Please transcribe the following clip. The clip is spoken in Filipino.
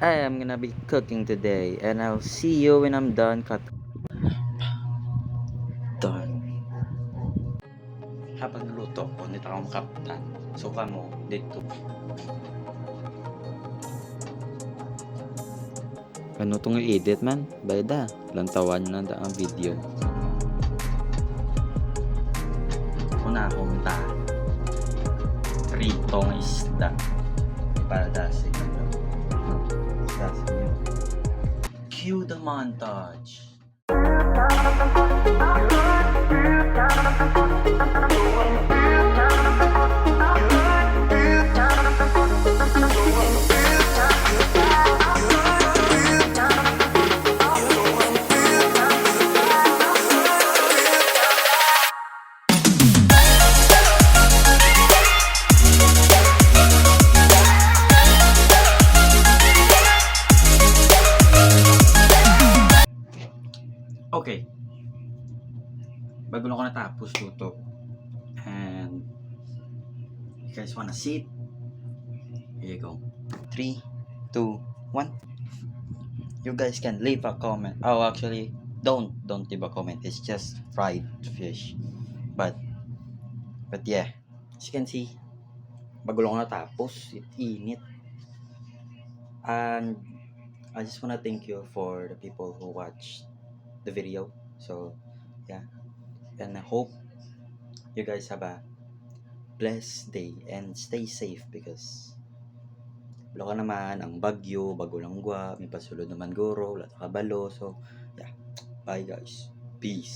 I am gonna be cooking today, and I'll see you when I'm done done. Habang naluto ko, nito akong kaptan. Suka mo, dito. Ano itong i-edit man? Bayda, lantawan na ang video. Una akong pritong isda. Para dasin nyo. Dasin nyo. Cue the montage. Okay. Bago lang ako natapos luto. And you guys wanna see it? Here you go. 3, 2, 1. You guys can leave a comment. Oh, actually, don't leave a comment. It's just fried fish. But yeah, as you can see, bago lang ako natapos, it init. And I just wanna thank you for the people who watched the video. So yeah, and I hope you guys have a blessed day and stay safe because wala ka naman ang bagyo, bagulangwa, may pasulod naman guro, wala kabalo. So yeah, bye guys, peace.